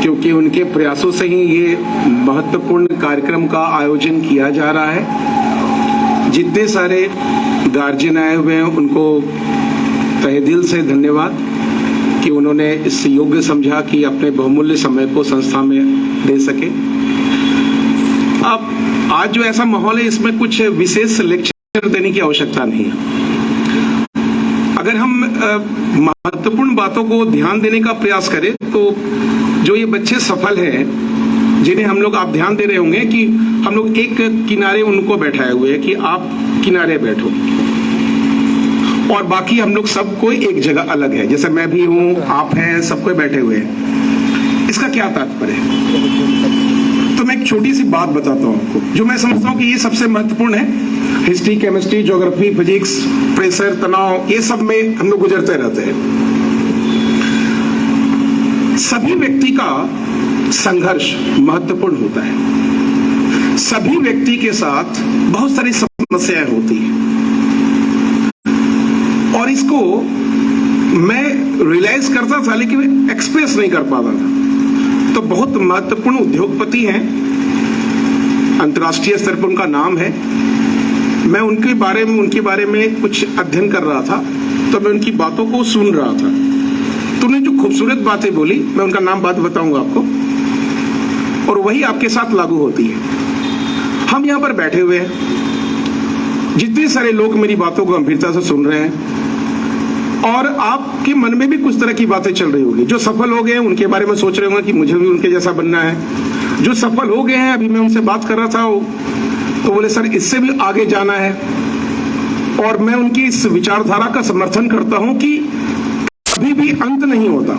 क्योंकि उनके प्रयासों से ही ये महत्वपूर्ण कार्यक्रम का आयोजन किया जा रहा है। जितने सारे गार्जियन आए हुए हैं उनको तहे दिल से धन्यवाद कि उन्होंने इस योग्य समझा कि अपने बहुमूल्य समय को संस्था में दे सके। अब आज जो ऐसा माहौल है इसमें कुछ विशेष लेक्चर देने की आवश्यकता नहीं है। अगर हम महत्वपूर्ण बातों को ध्यान देने का प्रयास करें तो जो ये बच्चे सफल हैं, जिन्हें हम लोग आप ध्यान दे रहे होंगे कि हम लोग एक किनारे उनको बैठाए हुए हैं कि आप किनारे बैठो और बाकी हम लोग सब कोई एक जगह अलग है, जैसे मैं भी हूं, आप हैं, सब कोई बैठे हुए हैं। इसका क्या तात्पर्य है? तो मैं एक छोटी सी बात बताता हूं आपको जो मैं समझता हूं कि ये सबसे महत्वपूर्ण है। History, chemistry, geography, physics, pressure, तनाव, ये सब में हम लोग गुजरते रहते हैं। सभी व्यक्ति का संघर्ष महत्वपूर्ण होता है। सभी व्यक्ति के साथ बहुत सारी समस्याएं होती हैं और इसको मैं रियलाइज करता था लेकिन एक्सप्रेस नहीं कर पाता था। तो बहुत महत्वपूर्ण उद्योगपति हैं, अंतर्राष्ट्रीय स्तर पर उनका नाम है। मैं उनके बारे में कुछ अध्ययन कर रहा था तो मैं उनकी बातों को सुन रहा था। तो उन्होंने जो खूबसूरत बातें बोली, मैं उनका नाम बात बताऊंगा आपको, और वही आपके साथ लागू होती है। हम यहाँ पर बैठे हुए हैं, जितने सारे लोग मेरी बातों को गंभीरता से सुन रहे हैं और आपके मन में भी कुछ तरह की बातें चल रही होगी। जो सफल हो गए उनके बारे में सोच रहे होंगे कि मुझे भी उनके जैसा बनना है। जो सफल हो गए हैं, अभी मैं उनसे बात कर रहा था तो बोले सर इससे भी आगे जाना है। और मैं उनकी इस विचारधारा का समर्थन करता हूं कि कभी भी अंत नहीं होता।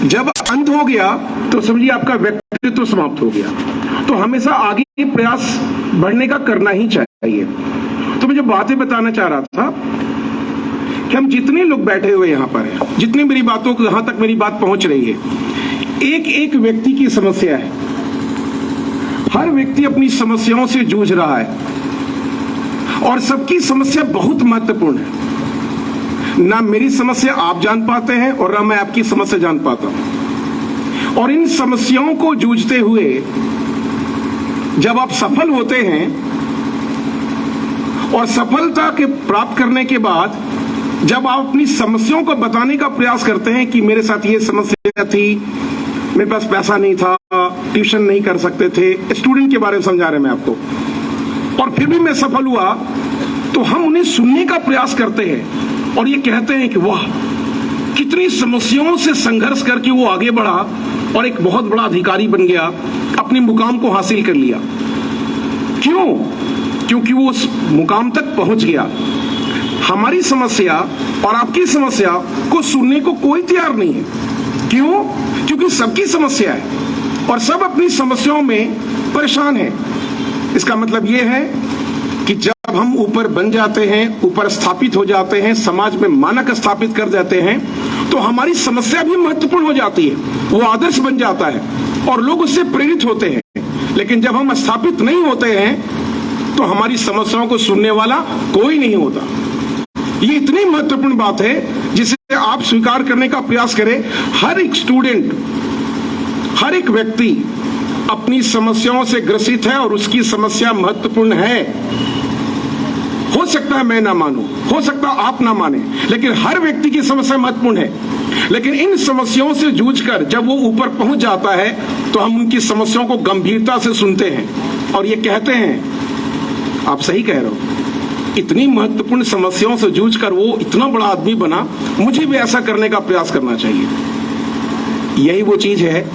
जब अंत हो गया तो समझिए आपका व्यक्तित्व समाप्त हो गया। तो हमेशा आगे प्रयास बढ़ने का करना ही चाहिए। तो मैं जो बातें बताना चाह रहा था कि हम जितने लोग बैठे हुए यहाँ पर हैं, जितनी मेरी बातों को यहां तक मेरी बात पहुंच रही है, एक एक व्यक्ति की समस्या है। हर व्यक्ति अपनी समस्याओं से जूझ रहा है और सबकी समस्या बहुत महत्वपूर्ण है। ना मेरी समस्या आप जान पाते हैं और ना मैं आपकी समस्या जान पाता हूं। और इन समस्याओं को जूझते हुए जब आप सफल होते हैं और सफलता के प्राप्त करने के बाद जब आप अपनी समस्याओं को बताने का प्रयास करते हैं कि मेरे साथ ये समस्या थी, मेरे पास पैसा नहीं था, ट्यूशन नहीं कर सकते थे, स्टूडेंट के बारे में समझा रहे मैं आपको, और फिर भी मैं सफल हुआ, तो हम उन्हें सुनने का प्रयास करते हैं और ये कहते हैं कि वाह कितनी समस्याओं से संघर्ष करके वो आगे बढ़ा और एक बहुत बड़ा अधिकारी बन गया, अपने मुकाम को हासिल कर लिया। क्यों? क्योंकि वो उस मुकाम तक पहुंच गया। हमारी समस्या और आपकी समस्या को सुनने को कोई तैयार नहीं है। क्यों? क्योंकि सबकी समस्या है और सब अपनी समस्याओं में परेशान है। इसका मतलब यह है कि जब हम ऊपर बन जाते हैं, ऊपर स्थापित हो जाते हैं, समाज में मानक स्थापित कर देते हैं, तो हमारी समस्या भी महत्वपूर्ण हो जाती है, वो आदर्श बन जाता है और लोग उससे प्रेरित होते हैं। लेकिन जब हम स्थापित नहीं होते हैं तो हमारी समस्याओं को सुनने वाला कोई नहीं होता। ये इतनी महत्वपूर्ण बात है जिसे आप स्वीकार करने का प्रयास करें। हर एक स्टूडेंट, हर एक व्यक्ति अपनी समस्याओं से ग्रसित है और उसकी समस्या महत्वपूर्ण है। हो सकता है मैं ना मानूं, हो सकता है आप ना माने, लेकिन हर व्यक्ति की समस्या महत्वपूर्ण है। लेकिन इन समस्याओं से जूझकर जब वो ऊपर पहुंच जाता है तो हम उनकी समस्याओं को गंभीरता से सुनते हैं और ये कहते हैं आप सही कह रहे हो, इतनी महत्वपूर्ण समस्याओं से जूझकर वो इतना बड़ा आदमी बना, मुझे भी ऐसा करने का प्रयास करना चाहिए। यही वो चीज है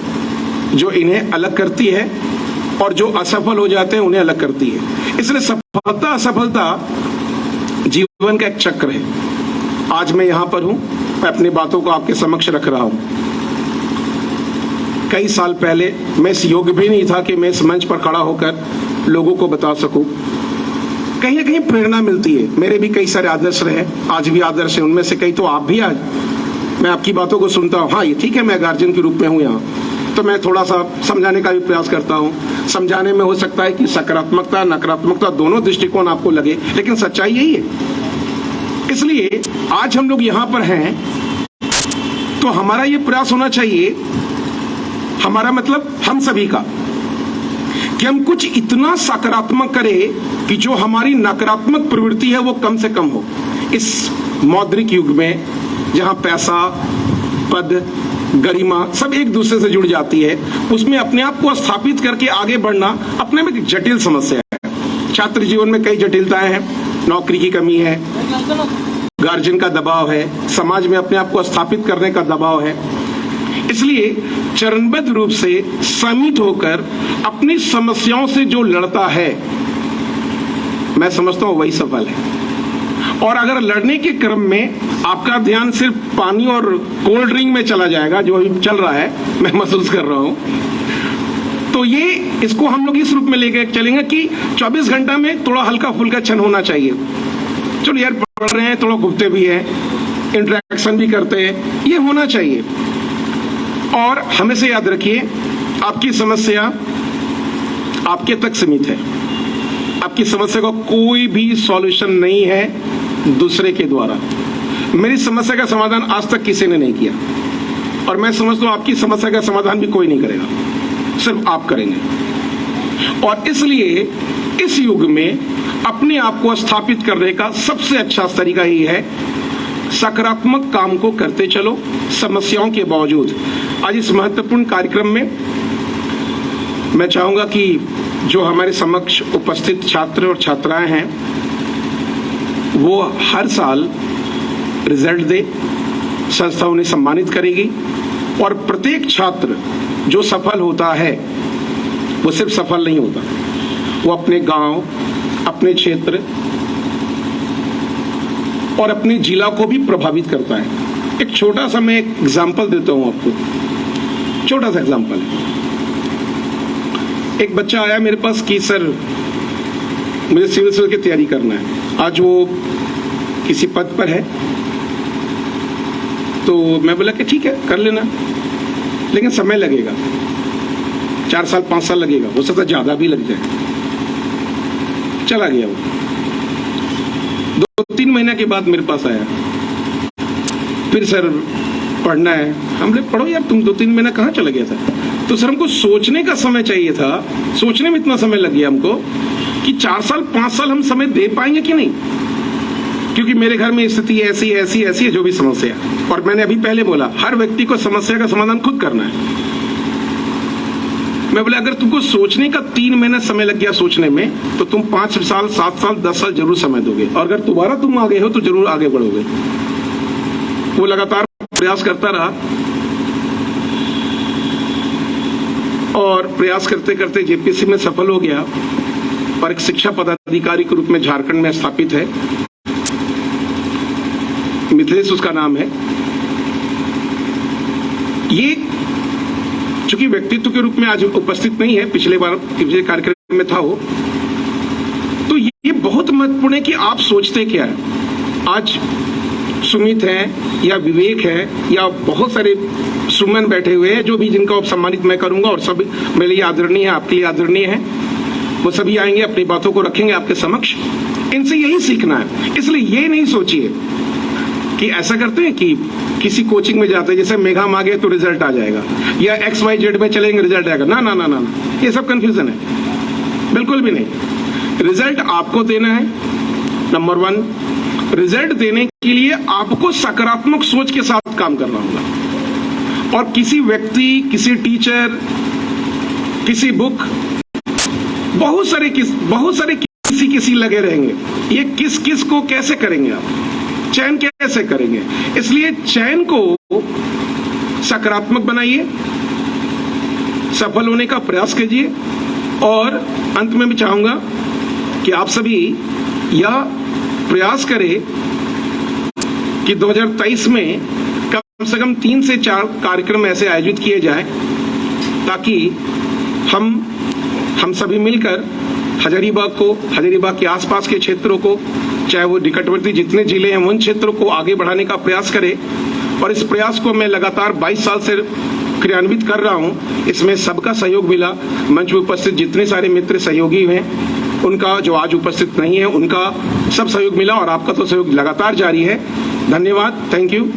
जो इन्हें अलग करती है और जो असफल हो जाते हैं उन्हें अलग करती है। इसलिए सफलता असफलता जीवन का एक चक्र है। आज मैं यहां पर हूं, मैं अपनी बातों को आपके समक्ष रख रहा हूं। कई साल पहले मैं इस योग्य भी नहीं था कि मैं इस मंच पर खड़ा होकर लोगों को बता सकूं। कहीं ना कहीं प्रेरणा मिलती है। मेरे भी कई सारे आदर्श रहे, आज भी आदर्श है, उनमें से कई तो आप भी आज मैं आपकी बातों को सुनता हूँ। हाँ ये ठीक है, मैं गार्जियन के रूप में हूँ यहाँ, तो मैं थोड़ा सा समझाने का भी प्रयास करता हूँ। समझाने में हो सकता है कि सकारात्मकता नकारात्मकता दोनों दृष्टिकोण आपको लगे, लेकिन सच्चाई यही है। इसलिए आज हम लोग यहाँ पर हैं तो हमारा ये प्रयास होना चाहिए हमारा मतलब हम सभी का, कि हम कुछ इतना सकारात्मक करें कि जो हमारी नकारात्मक प्रवृत्ति है वो कम से कम हो। इस मौद्रिक युग में जहां पैसा, पद, गरिमा सब एक दूसरे से जुड़ जाती है, उसमें अपने आप को स्थापित करके आगे बढ़ना अपने में एक जटिल समस्या है। छात्र जीवन में कई जटिलताएं हैं, नौकरी की कमी है, गार्जियन का दबाव है, समाज में अपने आप को स्थापित करने का दबाव है। इसलिए चरणबद्ध रूप से संयमित होकर अपनी समस्याओं से जो लड़ता है, मैं समझता हूं वही सफल है। और अगर लड़ने के क्रम में आपका ध्यान सिर्फ पानी और कोल्ड ड्रिंक में चला जाएगा, जो अभी चल रहा है, मैं महसूस कर रहा हूं, तो ये इसको हम लोग इस रूप में लेके चलेंगे कि 24 घंटा में थोड़ा हल्का फुल्का क्षण होना चाहिए। चलो यार पढ़ रहे हैं, थोड़ा घूमते भी हैं, इंटरेक्शन भी करते हैं, ये होना चाहिए। और हमेशा याद रखिए, आपकी समस्या आपके तक सीमित है। आपकी समस्या का कोई भी सॉल्यूशन नहीं है दूसरे के द्वारा। मेरी समस्या का समाधान आज तक किसी ने नहीं किया, और मैं समझता हूं आपकी समस्या का समाधान भी कोई नहीं करेगा, सिर्फ आप करेंगे। और इसलिए इस युग में अपने आप को स्थापित करने का सबसे अच्छा तरीका ही है सकारात्मक काम को करते चलो, समस्याओं के बावजूद। आज इस महत्वपूर्ण कार्यक्रम में मैं चाहूंगा कि जो हमारे समक्ष उपस्थित छात्र और छात्राएं हैं वो हर साल रिजल्ट दे, संस्था उन्हें सम्मानित करेगी। और प्रत्येक छात्र जो सफल होता है वो सिर्फ सफल नहीं होता, वो अपने गांव, अपने क्षेत्र और अपने जिला को भी प्रभावित करता है। एक छोटा सा मैं एक एग्जाम्पल देता हूं आपको, छोटा सा एग्जाम्पल। एक बच्चा आया मेरे पास कि सर मुझे सिविल सर्विस की तैयारी करना है, आज वो किसी पद पर है। तो मैं बोला कि ठीक है कर लेना, लेकिन समय लगेगा, 4 साल 5 साल लगेगा, हो सकता है ज्यादा भी लग जाए। चला गया वो। 2-3 महीने के बाद मेरे पास आया, फिर सर पढ़ना है। हम बोले पढ़ो यार, तुम 2-3 महीना कहाँ चला गया था? तो सर हमको सोचने का समय चाहिए था, सोचने में इतना समय लग गया हमको कि 4 साल 5 साल हम समय दे पाएंगे कि नहीं, क्योंकि मेरे घर में स्थिति ऐसी ऐसी ऐसी है, जो भी समस्या। और मैंने अभी पहले बोला हर व्यक्ति को समस्या का समाधान खुद करना है। मैं बोला अगर तुमको सोचने का 3 महीना समय लग गया सोचने में, तो तुम 5 साल 7 साल 10 साल जरूर समय दोगे, और अगर दोबारा तुम आगे हो तो जरूर आगे बढ़ोगे। वो लगातार प्रयास करता रहा, और प्रयास करते करते जेपीएससी में सफल हो गया, और एक शिक्षा पदाधिकारी के रूप में झारखंड में स्थापित है। मिथिलेश उसका नाम है। ये चूंकि व्यक्तित्व के रूप में आज उपस्थित नहीं है, पिछले कार्यक्रम में था वो, तो ये बहुत महत्वपूर्ण है कि आप सोचते क्या है। आज सुमित है या विवेक है या बहुत सारे सुमन बैठे हुए हैं, जो भी जिनका सम्मानित मैं करूंगा, और सब मेरे लिए आदरणीय है, आपके लिए आदरणीय है। वो सभी आएंगे, अपनी बातों को रखेंगे आपके समक्ष। इनसे यही सीखना है। इसलिए ये नहीं सोचिए कि ऐसा करते हैं कि किसी कोचिंग में जाते हैं, जैसे मेघा मांगे तो रिजल्ट आ जाएगा, या XYZ में चलेंगे रिजल्ट आएगा। ना ना ना ना, ये सब कंफ्यूजन है, बिल्कुल भी नहीं। रिजल्ट आपको देना है, नंबर 1। रिजल्ट देने के लिए आपको सकारात्मक सोच के साथ काम करना होगा। और किसी व्यक्ति, किसी टीचर, किसी बुक, बहुत सारे किसी लगे रहेंगे। ये किस को कैसे करेंगे आप, चयन कैसे करेंगे? इसलिए चयन को सकारात्मक बनाइए, सफल होने का प्रयास कीजिए। और अंत में भी चाहूंगा कि आप सभी यह प्रयास करें कि 2023 में कम से कम 3 से 4 कार्यक्रम ऐसे आयोजित किए जाए, ताकि हम सभी मिलकर हजारीबाग के आसपास के क्षेत्रों को, चाहे वो निकटवर्ती जितने जिले हैं उन क्षेत्रों को आगे बढ़ाने का प्रयास करें। और इस प्रयास को मैं लगातार 22 साल से क्रियान्वित कर रहा हूं। इसमें सबका सहयोग मिला। मंच में उपस्थित जितने सारे मित्र सहयोगी हैं, उनका, जो आज उपस्थित नहीं है, उनका सब सहयोग मिला, और आपका तो सहयोग लगातार जारी है। धन्यवाद, थैंक यू।